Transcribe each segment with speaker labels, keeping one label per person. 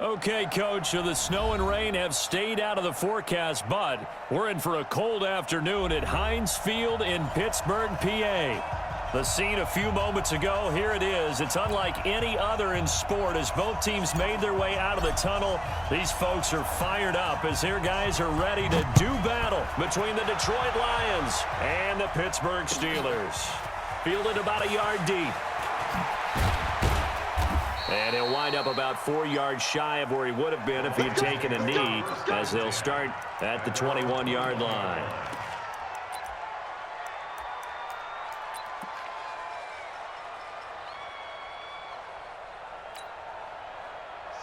Speaker 1: Okay, Coach, so the snow and rain have stayed out of the forecast, but we're in for a cold afternoon at Heinz Field in Pittsburgh, PA. The scene a few moments ago, here it is. It's unlike any other in sport as both teams made their way out of the tunnel. These folks are fired up as their guys are ready to do battle between the Detroit Lions and the Pittsburgh Steelers. Fielded about a yard deep. And he'll wind up about 4 yards shy of where he would have been if he had taken a knee, as they'll start at the 21-yard line.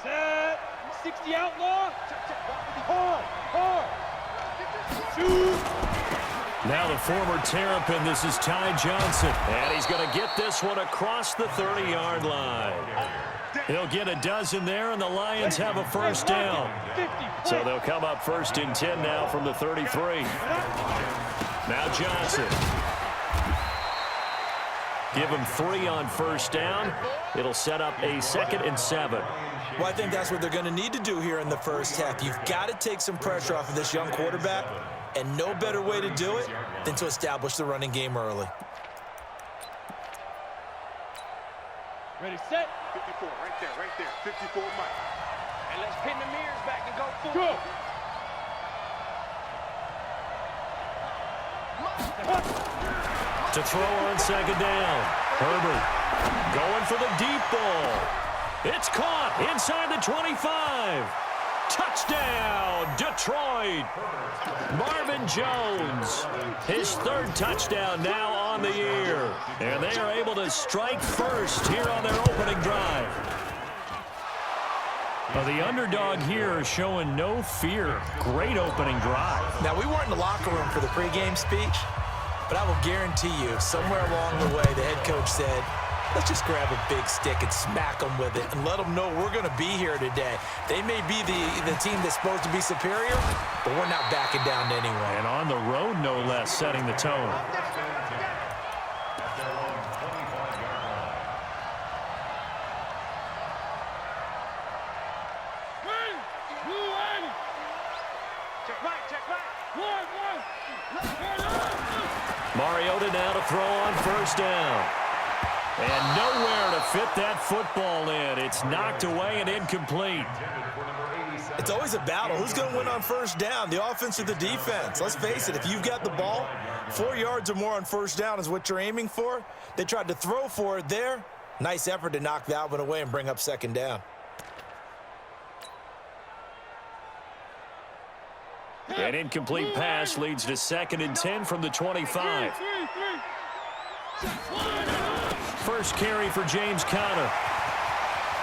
Speaker 2: Set. 60 outlaw. Hard. Shoot.
Speaker 1: Now the former Terrapin, this is Ty Johnson. And he's going to get this one across the 30-yard line. He'll get a dozen there, and the Lions have a first down. So they'll come up first and 10 now from the 33. Now Johnson. Give him 3 on first down. It'll set up a 2nd and 7.
Speaker 3: Well, I think that's what they're going to need to do here in the first half. You've got to take some pressure off of this young quarterback, and no better way to do it than to establish the running game early.
Speaker 2: Ready, set. 54, right there. 54, Mike. And let's pin the mirrors back and go full. Good.
Speaker 1: To throw on second down. Herbert going for the deep ball. It's caught inside the 25. Touchdown, Detroit. Marvin Jones, his 3rd touchdown now on the year. And they are able to strike first here on their opening drive. Well, the underdog here showing no fear. Great opening drive.
Speaker 3: Now, we weren't in the locker room for the pregame speech, but I will guarantee you, somewhere along the way, the head coach said, let's just grab a big stick and smack them with it and let them know we're going to be here today. They may be the team that's supposed to be superior, but we're not backing down to anyone.
Speaker 1: And on the road, no less, setting the tone. Mariota now to throw on first down. And nowhere to fit that football in. It's knocked away and incomplete.
Speaker 3: It's always a battle. Who's going to win on first down, the offense or the defense? Let's face it, if you've got the ball, 4 yards or more on first down is what you're aiming for. They tried to throw for it there. Nice effort to knock that one away and bring up second down.
Speaker 1: An incomplete pass leads to 2nd and 10 from the 25. First carry for James Conner.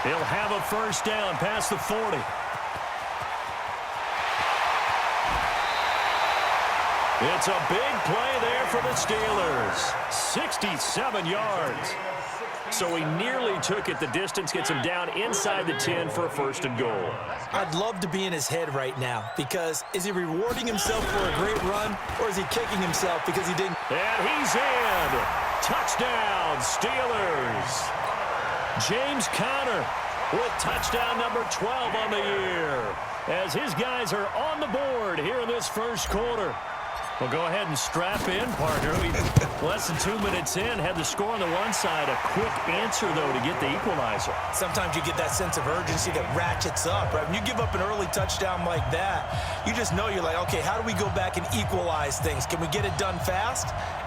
Speaker 1: He'll have a first down past the 40. It's a big play there for the Steelers. 67 yards. So he nearly took it the distance, gets him down inside the 10 for a first and goal.
Speaker 3: I'd love to be in his head right now because is he rewarding himself for a great run or is he kicking himself because he didn't?
Speaker 1: And he's in. Touchdown, Steelers. James Conner with touchdown number 12 on the year as his guys are on the board here in this first quarter. Well, go ahead and strap in, partner. Less than 2 minutes in, had the score on the one side. A quick answer, though, to get the equalizer.
Speaker 3: Sometimes you get that sense of urgency that ratchets up, right? When you give up an early touchdown like that, you just know you're like, okay, how do we go back and equalize things? Can we get it done fast?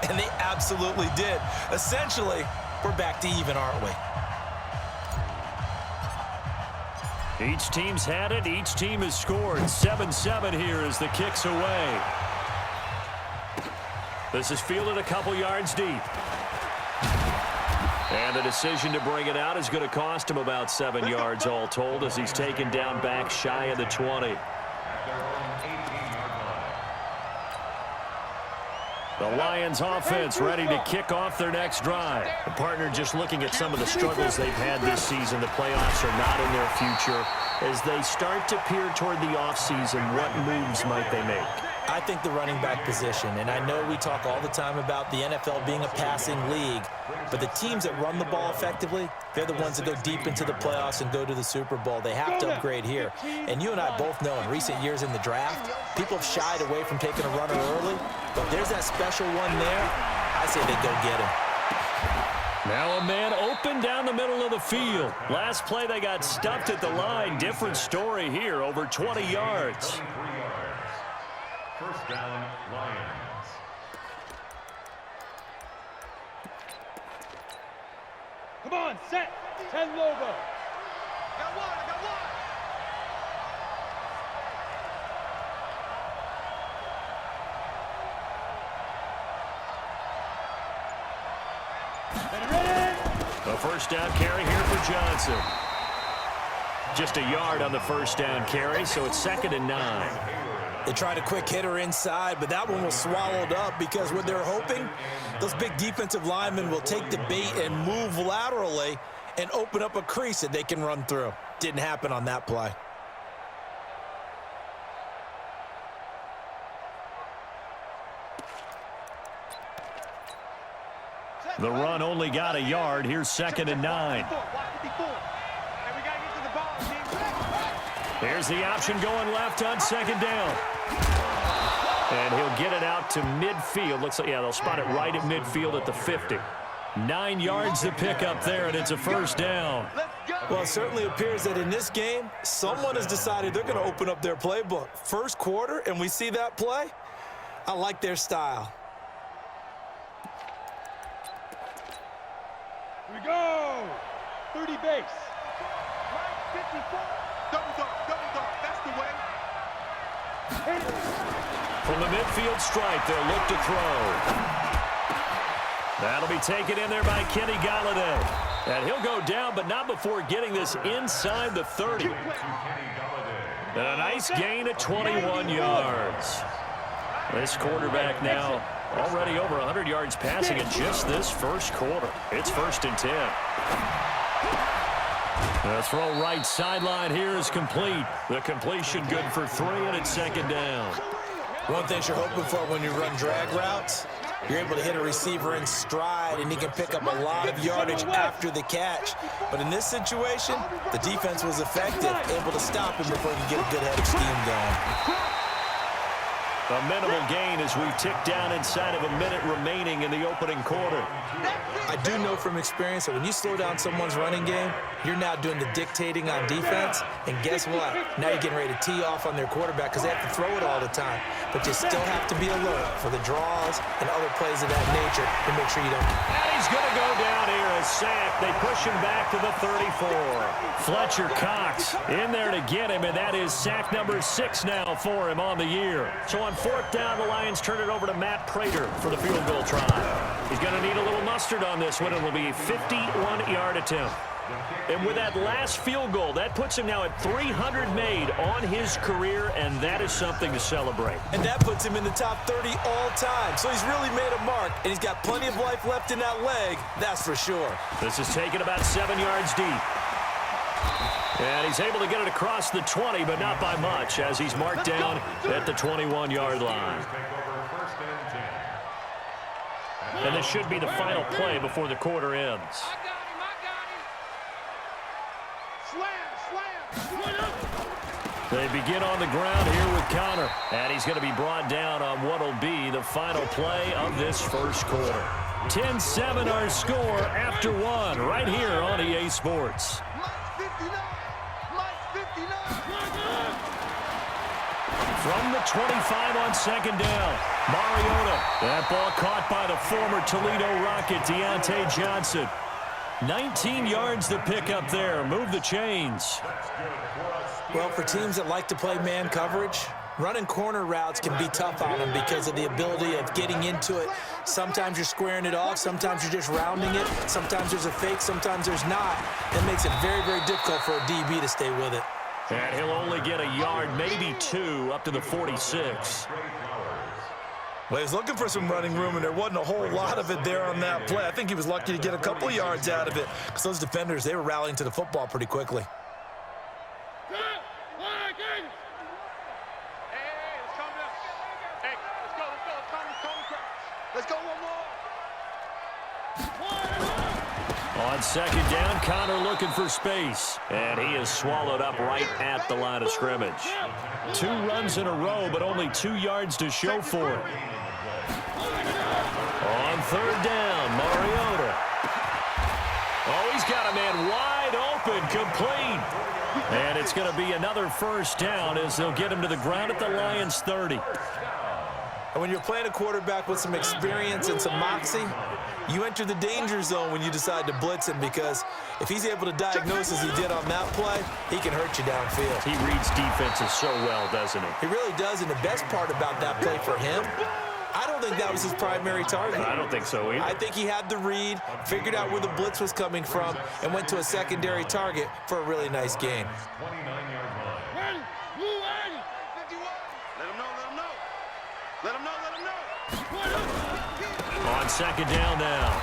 Speaker 3: And they absolutely did. Essentially, we're back to even, aren't we?
Speaker 1: Each team's had it. Each team has scored. 7-7 here as the kick's away. This is fielded a couple yards deep. And the decision to bring it out is going to cost him about 7 yards all told as he's taken down back shy of the 20. The Lions offense ready to kick off their next drive. The partner just looking at some of the struggles they've had this season. The playoffs are not in their future as they start to peer toward the offseason. What moves might they make?
Speaker 3: I think the running back position, and I know we talk all the time about the NFL being a passing league, but the teams that run the ball effectively, they're the ones that go deep into the playoffs and go to the Super Bowl. They have to upgrade here. And you and I both know in recent years in the draft, people have shied away from taking a runner early, but there's that special one there. I say they go get him.
Speaker 1: Now a man open down the middle of the field. Last play they got stuffed at the line. Different story here, over 20 yards.
Speaker 4: First down, Lions.
Speaker 2: Come on, set. 10 Lobo. Got one, I got one.
Speaker 1: A first down carry here for Johnson. Just a yard on the first down carry, so it's 2nd and 9.
Speaker 3: They tried a quick hitter inside, but that one was swallowed up because what they're hoping, those big defensive linemen will take the bait and move laterally and open up a crease that they can run through. Didn't happen on that play.
Speaker 1: The run only got a yard. Here's 2nd and 9. Here's the option going left on 2nd down. And he'll get it out to midfield. Looks like, yeah, they'll spot it right at midfield at the 50. 9 yards to pick up there, and it's a first down.
Speaker 3: Well, it certainly appears that in this game, someone has decided they're going to open up their playbook. First quarter, and we see that play. I like their style.
Speaker 2: Here we go. 30 base. 54. Double dog. That's the way.
Speaker 1: From the midfield stripe, they'll look to throw. That'll be taken in there by Kenny Galladay. And he'll go down, but not before getting this inside the 30. And a nice gain at 21 yards. This quarterback now already over 100 yards passing in just this first quarter. It's 1st and 10. The throw right sideline here is complete. The completion good for 3, and it's 2nd down.
Speaker 3: One thing you're hoping for when you run drag routes, you're able to hit a receiver in stride, and he can pick up a lot of yardage after the catch. But in this situation, the defense was effective, able to stop him before he could get a good head of steam going.
Speaker 1: A minimal gain as we tick down inside of a minute remaining in the opening quarter.
Speaker 3: I do know from experience that when you slow down someone's running game, you're now doing the dictating on defense. And guess what? Now you're getting ready to tee off on their quarterback because they have to throw it all the time. But you still have to be alert for the draws and other plays of that nature to make sure you don't.
Speaker 1: And he's going to go down here as sacked. They push him back to the 34. Fletcher Cox in there to get him, and that is sack number 6 now for him on the year. So on 4th down, the Lions turn it over to Matt Prater for the field goal try. He's going to need a little mustard on this one. It will be a 51-yard attempt. And with that last field goal, that puts him now at 300 made on his career, and that is something to celebrate.
Speaker 3: And that puts him in the top 30 all time. So he's really made a mark, and he's got plenty of life left in that leg, that's for sure.
Speaker 1: This is taken about 7 yards deep. And he's able to get it across the 20, but not by much, as he's marked down at the 21-yard line. And this should be the final play before the quarter ends. They begin on the ground here with Connor. And he's going to be brought down on what will be the final play of this first quarter. 10-7 our score after 1 right here on EA Sports. From the 25 on 2nd down, Mariota. That ball caught by the former Toledo Rocket, Deontay Johnson. 19 yards to pick up there. Move the chains.
Speaker 3: Well, for teams that like to play man coverage, running corner routes can be tough on them because of the ability of getting into it. Sometimes you're squaring it off. Sometimes you're just rounding it. Sometimes there's a fake. Sometimes there's not. That makes it very, very difficult for a DB to stay with it.
Speaker 1: And he'll only get a yard, maybe 2, up to the 46.
Speaker 3: Well, he's looking for some running room, and there wasn't a whole lot of it there on that play. I think he was lucky to get a couple of yards out of it because those defenders, they were rallying to the football pretty quickly.
Speaker 2: Hey, let's go. Let's go one more.
Speaker 1: On second down, Connor looking for space. And he is swallowed up right at the line of scrimmage. 2 runs in a row, but only 2 yards to show for it. On third down, Mariota. Oh, he's got a man wide open, complete. And it's going to be another first down as they'll get him to the ground at the Lions' 30.
Speaker 3: And when you're playing a quarterback with some experience and some moxie, you enter the danger zone when you decide to blitz him, because if he's able to diagnose as he did on that play, he can hurt you downfield.
Speaker 1: He reads defenses so well, doesn't he?
Speaker 3: He really does, and the best part about that play for him, I don't think that was his primary target.
Speaker 1: I don't think so either.
Speaker 3: I think he had the read, figured out where the blitz was coming from, and went to a secondary target for a really nice game.
Speaker 4: 29-yard line.
Speaker 2: Ready, move, ready. 51. Let him know. Let him know.
Speaker 1: On second down now,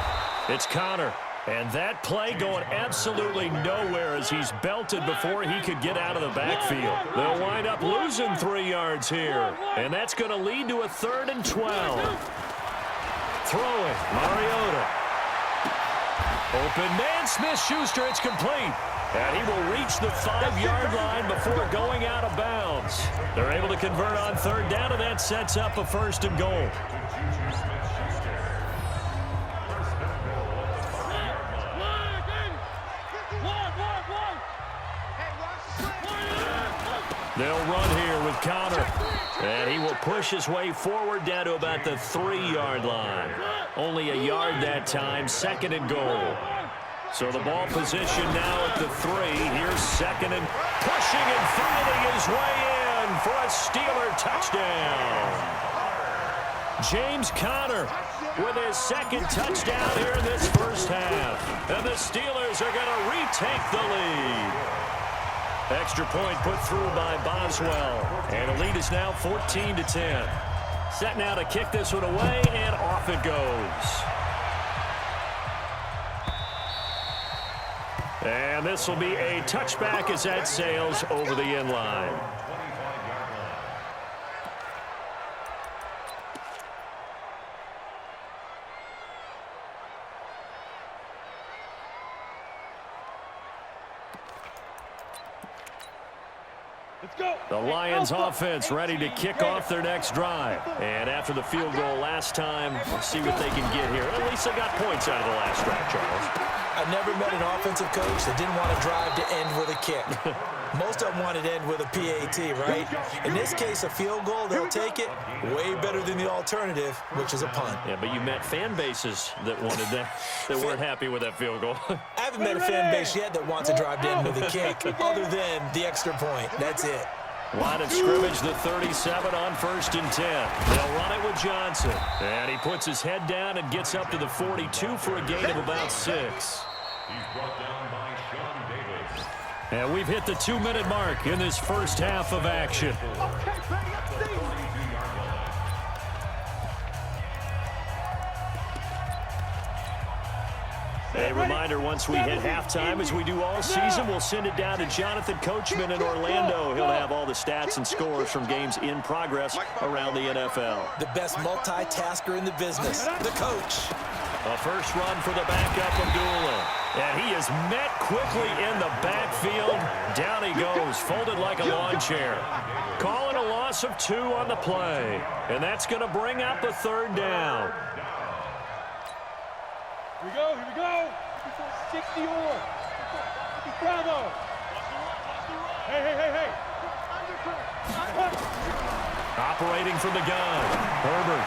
Speaker 1: it's Connor. And that play going absolutely nowhere as he's belted before he could get out of the backfield. They'll wind up losing 3 yards here. And that's going to lead to a 3rd and 12. Throwing, Mariota. Open man, Smith-Schuster, it's complete. And he will reach the 5-yard line before going out of bounds. They're able to convert on third down, and that sets up a 1st and goal. They'll run here with Connor. And he will push his way forward down to about the 3-yard line. Only a yard that time, 2nd and goal. So the ball position now at the 3. Here's 2nd and pushing and finding his way in for a Steeler touchdown. James Conner with his 2nd touchdown here in this first half. And the Steelers are going to retake the lead. Extra point put through by Boswell. And the lead is now 14-10. Set now to kick this one away, and off it goes. And this will be a touchback as that sails over the end line. The Lions offense ready to kick off their next drive. And after the field goal last time, let's see what they can get here. At least they got points out of the last drive, Charles.
Speaker 3: I've never met an offensive coach that didn't want to drive to end with a kick. Most of them wanted to end with a PAT, right? In this case, a field goal, they'll take it. Way better than the alternative, which is a punt.
Speaker 1: Yeah, but you met fan bases that wanted that, that weren't happy with that field goal.
Speaker 3: I haven't met a fan base yet that wants to drive to end with a kick, other than the extra point. That's it.
Speaker 1: Line of scrimmage, the 37 on 1st and 10. They'll run it with Johnson. And he puts his head down and gets up to the 42 for a gain of about 6.
Speaker 4: He's brought down by Sean Davis.
Speaker 1: And we've hit the 2-minute mark in this first half of action. A reminder, once we hit halftime, as we do all season, we'll send it down to Jonathan Coachman in Orlando. He'll have all the stats and scores from games in progress around the NFL.
Speaker 3: The best multitasker in the business, the coach.
Speaker 1: A first run for the backup, Abdullah. And he is met quickly in the backfield. Down he goes, folded like a lawn chair. Calling a loss of 2 on the play. And that's going to bring up a 3rd down.
Speaker 2: Here we go. 60 or. Bravo. Hey.
Speaker 1: Operating from the gun, Herbert.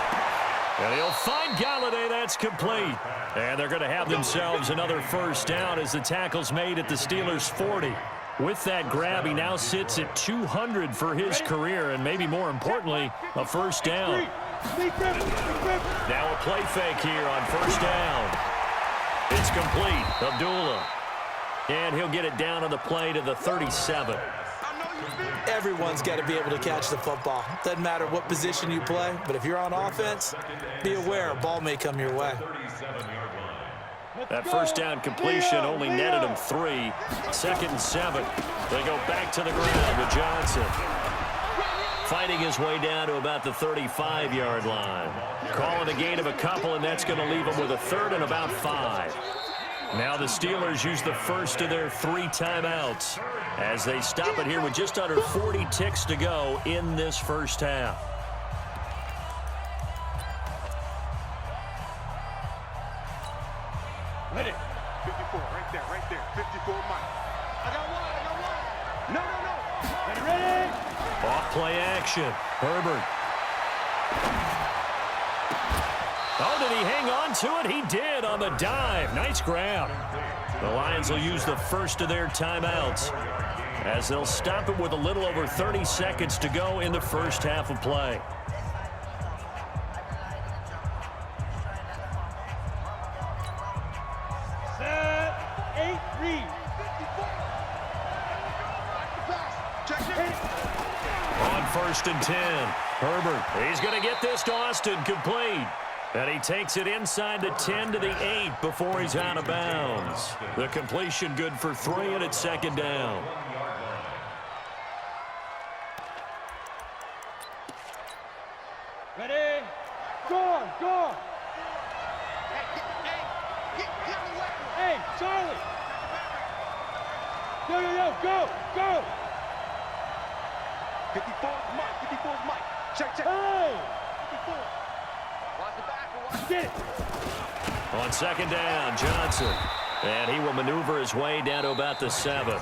Speaker 1: And he'll find Galladay. That's complete. And they're going to have themselves another first down as the tackle's made at the Steelers' 40. With that grab, he now sits at 200 for his career, and maybe more importantly, a first down. Now a play fake here on first down. It's complete. Abdullah. And he'll get it down on the play to the 37.
Speaker 3: Everyone's got to be able to catch the football. Doesn't matter what position you play, but if you're on offense, be aware a ball may come your way.
Speaker 1: That first down completion only netted him 3. 2nd and 7. They go back to the ground with Johnson. fighting his way down to about the 35-yard line. Calling a gain of a couple, and that's going to leave him with a third and about 5. Now the Steelers use the first of their 3 timeouts as they stop it here with just under 40 ticks to go in this first half.
Speaker 2: Ready. 54, right there. 54, Mike. I got one. No. Ready.
Speaker 1: Off play action. Herbert. Oh, did he hang on to it? He did on the dive. Nice grab. The Lions will use the first of their timeouts as they'll stop it with a little over 30 seconds to go in the first half of play.
Speaker 2: Set. 8, read.
Speaker 1: On first and 10, Herbert. He's going to get this to Austin complete. And he takes it inside the 10 to the 8 before he's out of bounds. The completion good for 3, and it's second down.
Speaker 2: Ready. Go. Hey, Charlie. Go. 54's Mike. Check. Hey. 54. Get it.
Speaker 1: On second down, Johnson. And he will maneuver his way down to about the 7.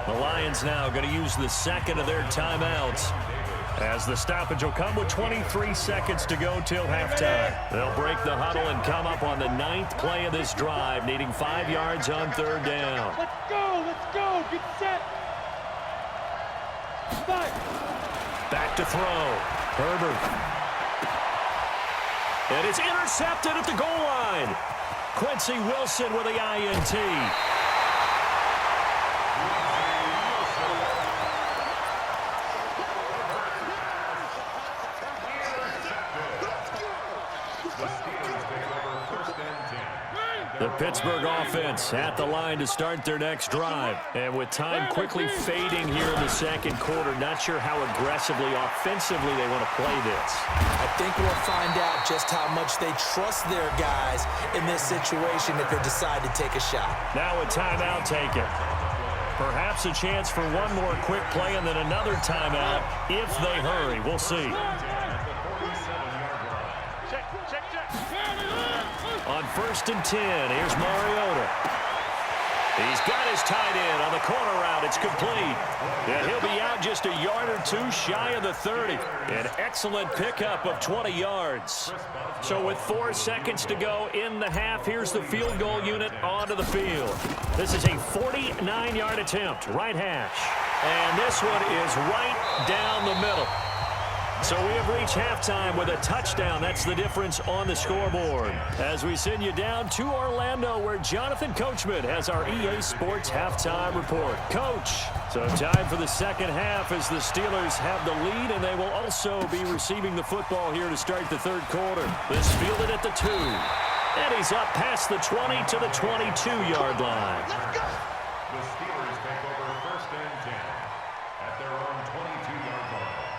Speaker 1: The Lions now going to use the second of their timeouts as the stoppage will come with 23 seconds to go till halftime. They'll break the huddle and come up on the 9th play of this drive, needing 5 yards on third down.
Speaker 2: Let's go. Get set.
Speaker 1: Back to throw. Herbert. And it's intercepted at the goal line. Quincy Wilson with the INT. The Pittsburgh offense at the line to start their next drive. And with time quickly fading here in the second quarter, not sure how aggressively, offensively they want to play this.
Speaker 3: I think we'll find out just how much they trust their guys in this situation if they decide to take a shot.
Speaker 1: Now a timeout taken. Perhaps a chance for one more quick play and then another timeout if they hurry. We'll see.
Speaker 2: Check.
Speaker 1: On first and 10, here's Mariota. He's got his tight end on the corner route. It's complete. And he'll be out just a yard or 2 shy of the 30. An excellent pickup of 20 yards. So with 4 seconds to go in the half, here's the field goal unit onto the field. This is a 49-yard attempt, right hash. And this one is right down the middle. So we have reached halftime with a touchdown. That's the difference on the scoreboard. As we send you down to Orlando, where Jonathan Coachman has our EA Sports halftime report. Coach, so time for the second half as the Steelers have the lead, and they will also be receiving the football here to start the third quarter. This fielded at the 2. And he's up past the 20 to the 22-yard line.
Speaker 4: The Steelers take over first and 10 at their own 22-yard line.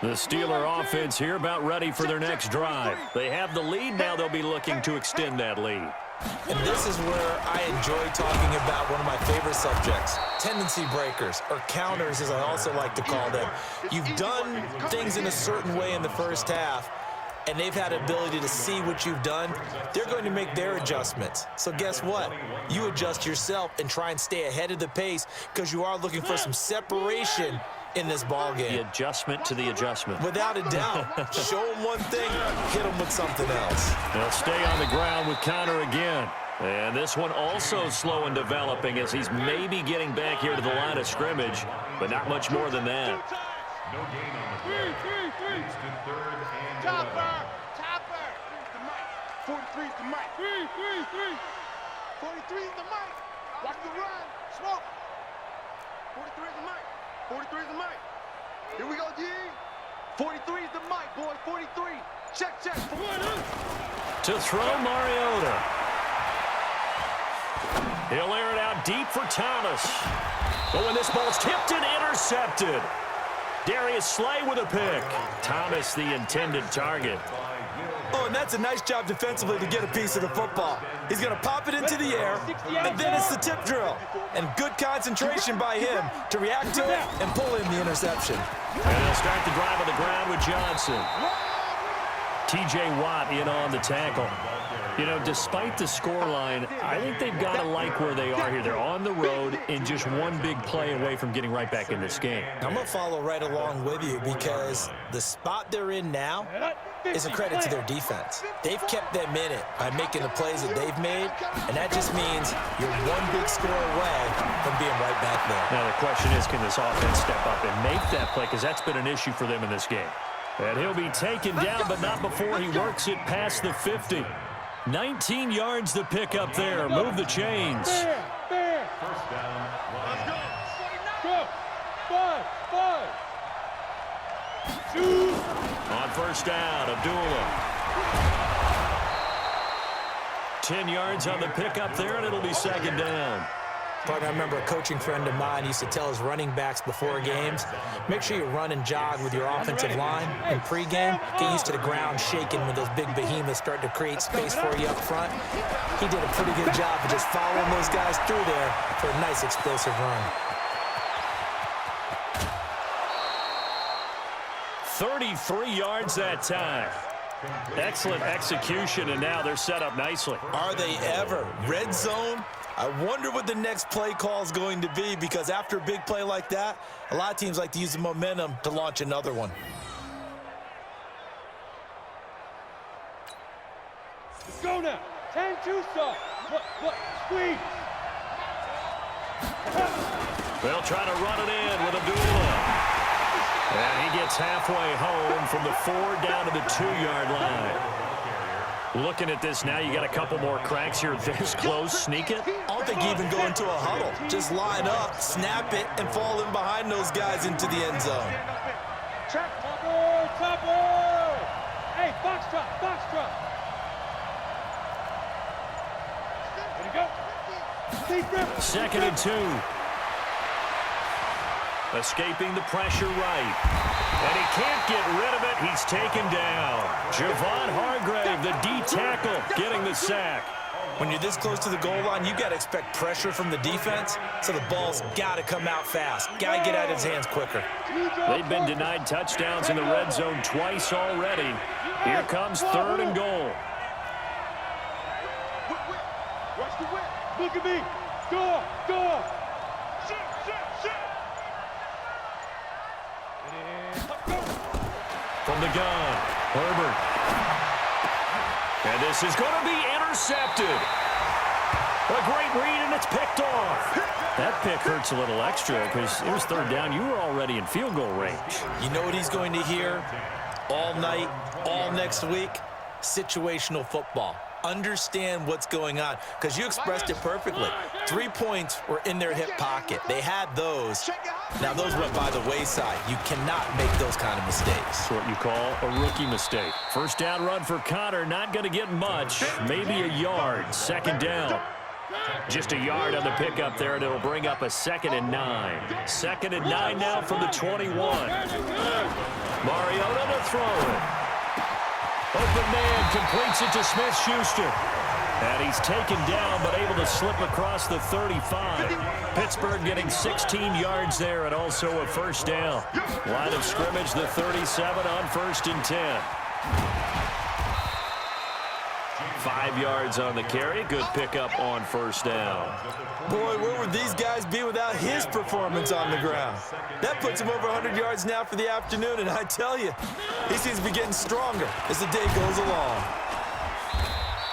Speaker 1: The Steeler offense here about ready for their next drive. They have the lead now. They'll be looking to extend that lead.
Speaker 3: And this is where I enjoy talking about one of my favorite subjects, tendency breakers, or counters as I also like to call them. You've done things in a certain way in the first half, and they've had ability to see what you've done. They're going to make their adjustments. So guess what? You adjust yourself and try and stay ahead of the pace because you are looking for some separation in this ball game.
Speaker 1: The adjustment to the adjustment.
Speaker 3: Without a doubt. Show them one thing, hit them with something else.
Speaker 1: They'll stay on the ground with Connor again. And this one also slow in developing as he's maybe getting back here to the line of scrimmage, but not much more than that.
Speaker 4: No gain on the play. Leads to third and 11.
Speaker 2: Topper. 43's the mic. 43's the mic. Watch the run. Smoke. 43's the mic. 43's the mic. Here we go, G. 43's the mic, boy. 43. Check.
Speaker 1: To throw Mariota. He'll air it out deep for Thomas. Oh, and this ball's tipped and intercepted. Darius Slay with a pick. Thomas the intended target.
Speaker 3: Oh, and that's a nice job defensively to get a piece of the football. He's going to pop it into the air, and then it's the tip drill. And good concentration by him to react to it and pull in the interception.
Speaker 1: And they'll start the drive on the ground with Johnson. T.J. Watt in on the tackle. You know, despite the scoreline, I think they've got to like where they are here. They're on the road and just one big play away from getting right back in this game.
Speaker 3: I'm going to follow right along with you because the spot they're in now is a credit to their defense. They've kept them in it by making the plays that they've made, and that just means you're one big score away from being right back there.
Speaker 1: Now the question is, can this offense step up and make that play? Because that's been an issue for them in this game. And he'll be taken down, but not before he works it past the 50. 19 yards to pick up there. Move the chains.
Speaker 4: First down.
Speaker 2: Go. 5. Shoot.
Speaker 1: On first down, Abdullah. 10 yards on the pickup there, and it'll be second down.
Speaker 3: Partner, I remember a coaching friend of mine used to tell his running backs before games, make sure you run and jog with your offensive line in pregame. Get used to the ground shaking when those big behemoths start to create space for you up front. He did a pretty good job of just following those guys through there for a nice explosive run.
Speaker 1: 33 yards that time. Excellent execution, and now they're set up nicely.
Speaker 3: Are they ever? Red zone? I wonder what the next play call is going to be, because after a big play like that, a lot of teams like to use the momentum to launch another one.
Speaker 2: Let's go now. 10-2 stop. Look. Squeeze.
Speaker 1: They'll try to run it in with Abdullah. And he gets halfway home from the 4 down to the 2-yard line. Looking at this now, you got a couple more cracks here this close. Sneak it.
Speaker 3: I don't think you even go into a huddle. Just line up, snap it, and fall in behind those guys into the end zone.
Speaker 2: Chopper! Hey, box drop. There you go.
Speaker 1: Second and 2. Escaping the pressure right. And he can't get rid of it. He's taken down. Javon Hargrave, the D tackle, getting the sack.
Speaker 3: When you're this close to the goal line, you got to expect pressure from the defense, so the ball's got to come out fast. Got to get out of his hands quicker.
Speaker 1: They've been denied touchdowns in the red zone twice already. Here comes 3rd and goal.
Speaker 2: Watch the whip. Look at me. Go.
Speaker 1: From the gun, Herbert. And this is going to be intercepted. A great read, and it's picked off. That pick hurts a little extra because it was 3rd down. You were already in field goal range.
Speaker 3: You know what he's going to hear all night, all next week? Situational football. Understand what's going on, because you expressed it perfectly. 3 points were in their hip pocket. They had those. Now those went by the wayside. You cannot make those kind of mistakes.
Speaker 1: That's what you call a rookie mistake. First down run for Connor, not going to get much. Maybe a yard. Second down. Just a yard on the pickup there, and it'll bring up a 2nd and 9. 2nd and 9 now from the 21. Mariota to throw it. Open man completes it to Smith-Schuster. And he's taken down, but able to slip across the 35. Pittsburgh getting 16 yards there and also a first down. Line of scrimmage, the 37 on 1st and 10. 5 yards on the carry. Good pickup on first down.
Speaker 3: Boy, where would these guys be without his performance on the ground? That puts him over 100 yards now for the afternoon, and I tell you, he seems to be getting stronger as the day goes along.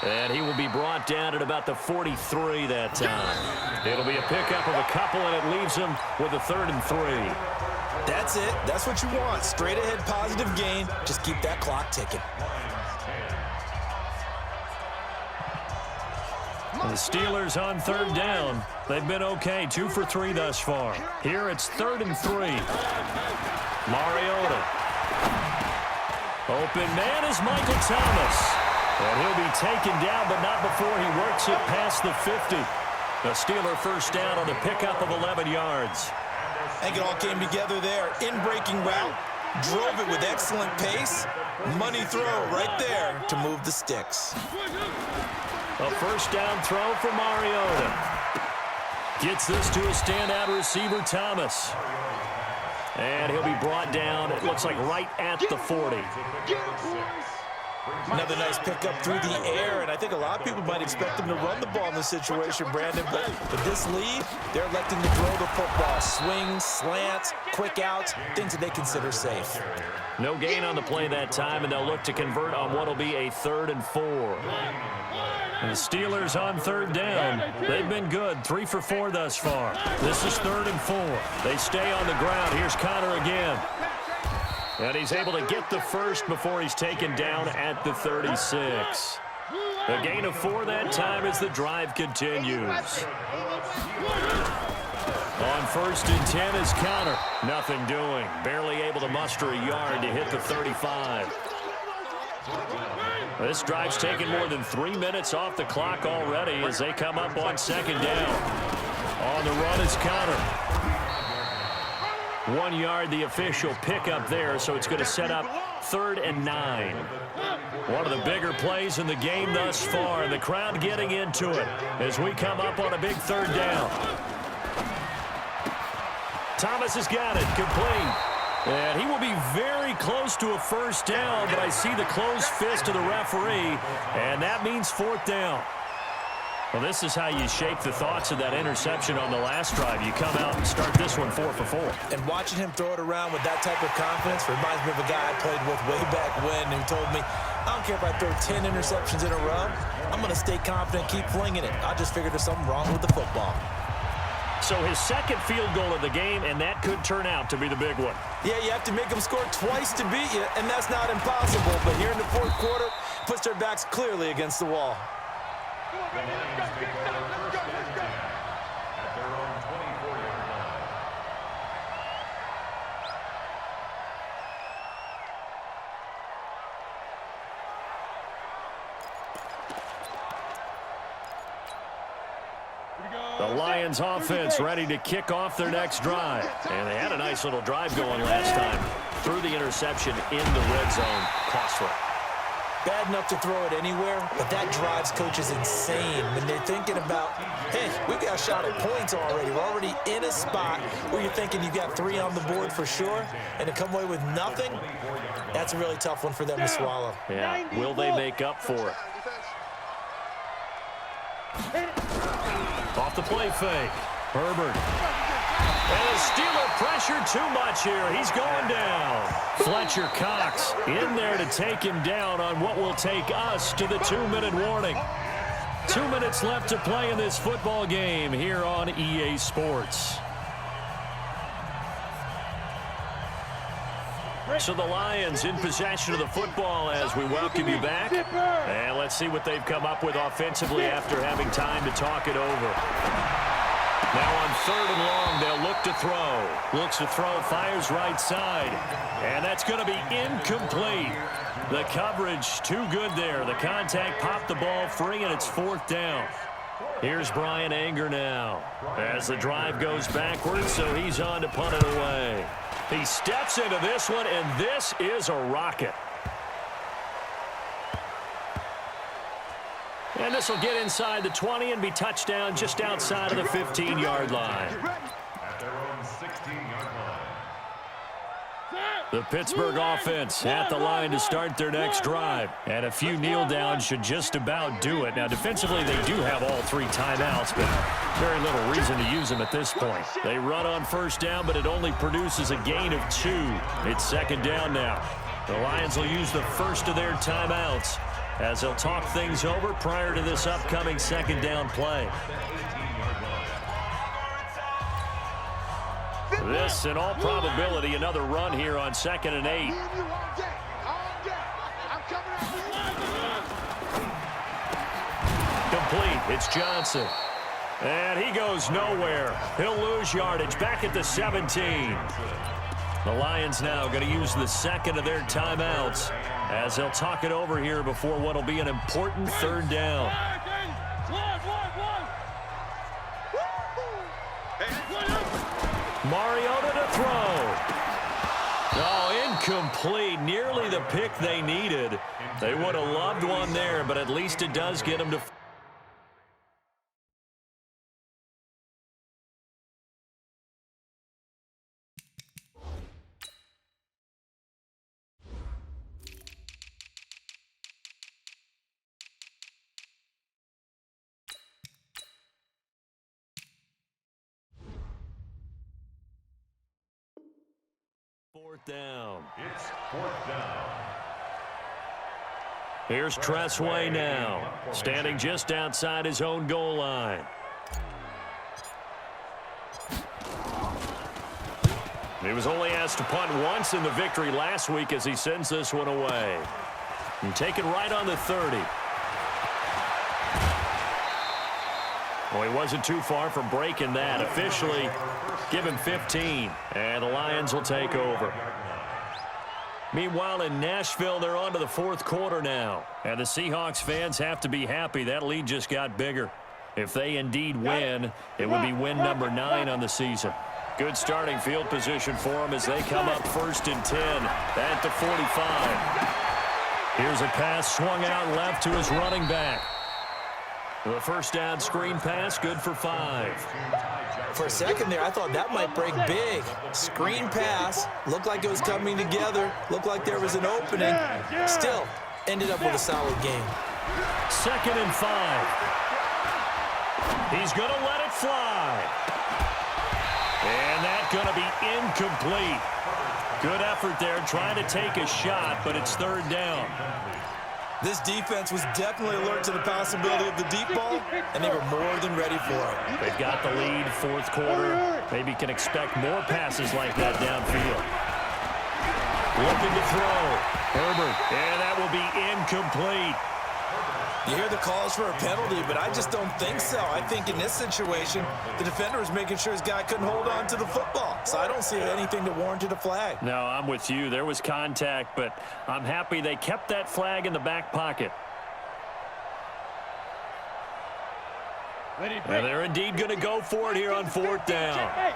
Speaker 1: And he will be brought down at about the 43 that time. It'll be a pickup of a couple, and it leaves him with a 3rd and 3.
Speaker 3: That's it. That's what you want. Straight ahead positive gain. Just keep that clock ticking.
Speaker 1: The Steelers on 3rd down. They've been okay, 2 for 3 thus far. Here it's 3rd and 3. Mariota. Open man is Michael Thomas. And he'll be taken down, but not before he works it past the 50. The Steeler first down on the pickup of 11 yards.
Speaker 3: I think it all came together there. In-breaking route, drove it with excellent pace. Money throw right there to move the sticks.
Speaker 1: A first down throw for Mariota. Gets this to a standout receiver, Thomas. And he'll be brought down, it looks like right at the 40.
Speaker 3: Another nice pickup through the air, and I think a lot of people might expect them to run the ball in this situation, Brandon, but with this lead, they're electing to throw the football. Swings, slants, quick outs, things that they consider safe.
Speaker 1: No gain on the play that time, and they'll look to convert on what will be a 3rd and 4. And the Steelers on 3rd down. They've been good, 3 for 4 thus far. This is 3rd and 4. They stay on the ground. Here's Connor again. And he's able to get the first before he's taken down at the 36. A gain of 4 that time as the drive continues. On 1st and 10 is Connor. Nothing doing. Barely able to muster a yard to hit the 35. This drive's taken more than 3 minutes off the clock already as they come up on 2nd down. On the run is Connor. 1 yard, the official pickup there, so it's going to set up 3rd and 9. One of the bigger plays in the game thus far, and the crowd getting into it as we come up on a big 3rd down. Thomas has got it, complete. And he will be very close to a first down, but I see the closed fist of the referee, and that means 4th down. Well, this is how you shape the thoughts of that interception on the last drive. You come out and start this one 4 for 4.
Speaker 3: And watching him throw it around with that type of confidence reminds me of a guy I played with way back when who told me, I don't care if I throw 10 interceptions in a row, I'm going to stay confident, keep flinging it. I just figured there's something wrong with the football.
Speaker 1: So his 2nd field goal of the game, and that could turn out to be the big one.
Speaker 3: Yeah, you have to make them score twice to beat you, and that's not impossible. But here in the 4th quarter, puts their backs clearly against the wall.
Speaker 4: The Lions take over 1st and 10 at their own 24-yard line.
Speaker 1: The Lions offense ready to kick off their next drive. And they had a nice little drive going last time. Threw the interception in the red zone. Costly.
Speaker 3: Bad enough to throw it anywhere, but that drives coaches insane when they're thinking about, hey, we've got a shot at points already. We're already in a spot where you're thinking you've got 3 on the board for sure, and to come away with nothing, that's a really tough one for them to swallow.
Speaker 1: Yeah, will they make up for it? Off the play fake. Herbert. And the Steeler pressure too much here. He's going down. Fletcher Cox in there to take him down on what will take us to the 2-minute warning. 2 minutes left to play in this football game here on EA Sports. So the Lions in possession of the football as we welcome you back. And let's see what they've come up with offensively after having time to talk it over. Now on 3rd and long, they'll look to throw. Looks to throw, fires right side. And that's going to be incomplete. The coverage too good there. The contact popped the ball free, and it's 4th down. Here's Brian Anger now as the drive goes backwards, so he's on to punt it away. He steps into this one, and this is a rocket. And this will get inside the 20 and be touchdown just outside of the 15-yard line.
Speaker 4: At their own 16-yard line.
Speaker 1: The Pittsburgh offense at the line to start their next drive. And a few kneel downs should just about do it. Now, defensively, they do have all 3 timeouts, but very little reason to use them at this point. They run on 1st down, but it only produces a gain of 2. It's 2nd down now. The Lions will use the first of their timeouts as they'll talk things over prior to this upcoming 2nd down play. This, in all probability, another run here on 2nd and 8. Complete. It's Johnson. And he goes nowhere. He'll lose yardage back at the 17. The Lions now going to use the 2nd of their timeouts as they'll talk it over here before what will be an important 3rd down. Incomplete. Nearly the pick they needed. They would have loved one there, but at least it does get them to... Fourth down.
Speaker 4: It's fourth down.
Speaker 1: Here's Tressway now, standing just outside his own goal line. He was only asked to punt once in the victory last week as he sends this one away. And take it right on the 30. Well, he wasn't too far from breaking that. Officially, give him 15, and the Lions will take over. Meanwhile, in Nashville, they're on to the fourth quarter now. And the Seahawks fans have to be happy. That lead just got bigger. If they indeed win, it would be win number 9 on the season. Good starting field position for them as they come up 1st and 10 at the 45. Here's a pass swung out left to his running back. The first down screen pass, good for 5.
Speaker 3: For a second there, I thought that might break big. Screen pass, looked like it was coming together, looked like there was an opening. Still, ended up with a solid game.
Speaker 1: 2nd and 5. He's going to let it fly. And that's going to be incomplete. Good effort there, trying to take a shot, but it's 3rd down.
Speaker 3: This defense was definitely alert to the possibility of the deep ball, and they were more than ready for it.
Speaker 1: They've got the lead, 4th quarter. Maybe can expect more passes like that downfield. Looking to throw. Herbert, and that will be incomplete.
Speaker 3: You hear the calls for a penalty, but I just don't think so. I think in this situation, the defender was making sure his guy couldn't hold on to the football. So I don't see anything that warranted a flag.
Speaker 1: No, I'm with you. There was contact, but I'm happy they kept that flag in the back pocket. And they're indeed going to go for it here on 4th down.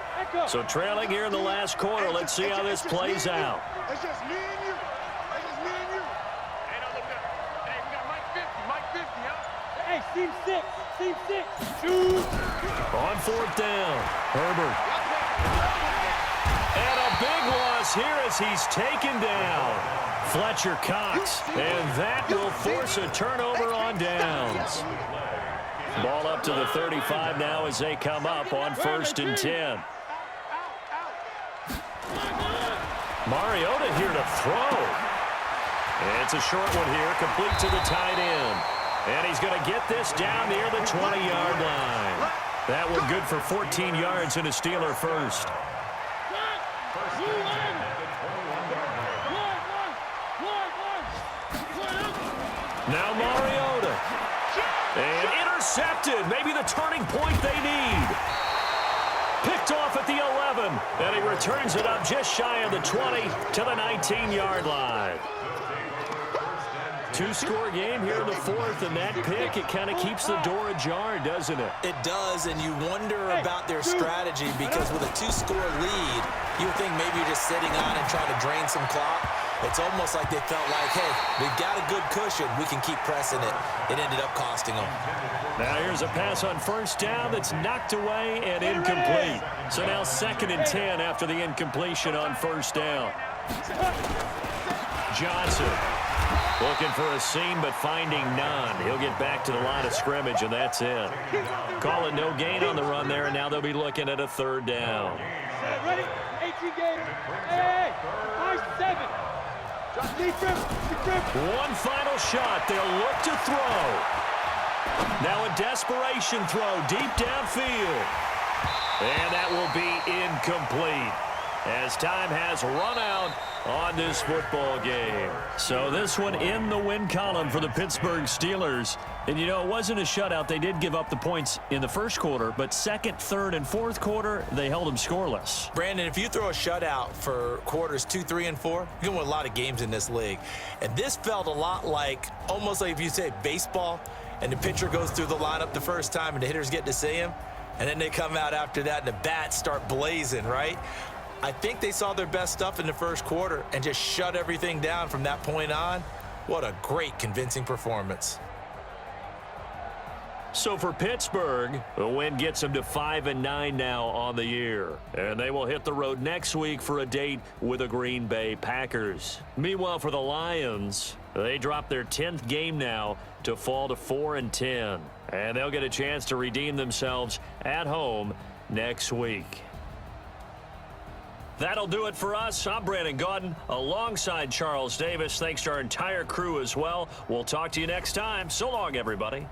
Speaker 1: So trailing here in the last quarter, let's see how this plays out.
Speaker 2: It's just me and you. It's just me and you. Hey, no, look up. Hey, we got Mike 50. Mike 50, huh?
Speaker 5: Hey, team 6. Team 6. Shoot.
Speaker 1: On 4th down, Herbert. And a big loss here as he's taken down. Fletcher Cox. And that will force a turnover on downs. Ball up to the 35 now as they come up on 1st and 10. Mariota here to throw. It's a short one here, complete to the tight end. And he's going to get this down near the 20-yard line. That one good for 14 yards and a Steeler first. Now Mariota. And intercepted. Maybe the turning point they need. Picked off at the 11. And he returns it up just shy of the 20 to the 19-yard line. 2-score game here in the 4th, and that pick, it kind of keeps the door ajar, doesn't it?
Speaker 3: It does, and you wonder about their strategy because with a 2-score lead, you would think maybe you're just sitting on and trying to drain some clock. It's almost like they felt like, hey, we've got a good cushion. We can keep pressing it. It ended up costing them.
Speaker 1: Now here's a pass on 1st down that's knocked away and incomplete. So now 2nd and 10 after the incompletion on 1st down. Johnson looking for a seam but finding none. He'll get back to the line of scrimmage, and that's it. Call it no gain on the run there, and now they'll be looking at a 3rd down.
Speaker 5: Ready? 18 gator. Hey, 5-7.
Speaker 1: One final shot. They'll look to throw. Now a desperation throw deep downfield. And that will be incomplete as time has run out on this football game. So this one in the win column for the Pittsburgh Steelers. And, you know, it wasn't a shutout. They did give up the points in the 1st quarter, but 2nd, 3rd, and 4th quarter, they held them scoreless.
Speaker 3: Brandon, if you throw a shutout for quarters 2, 3, and 4, you're going to win a lot of games in this league. And this felt a lot like, almost like if you say baseball, and the pitcher goes through the lineup the first time and the hitters get to see him, and then they come out after that and the bats start blazing, right? I think they saw their best stuff in the first quarter and just shut everything down from that point on. What a great, convincing performance.
Speaker 1: So for Pittsburgh, the win gets them to 5-9 now on the year. And they will hit the road next week for a date with the Green Bay Packers. Meanwhile, for the Lions, they drop their 10th game now to fall to 4-10. And they'll get a chance to redeem themselves at home next week. That'll do it for us. I'm Brandon Gaudin alongside Charles Davis. Thanks to our entire crew as well. We'll talk to you next time. So long, everybody.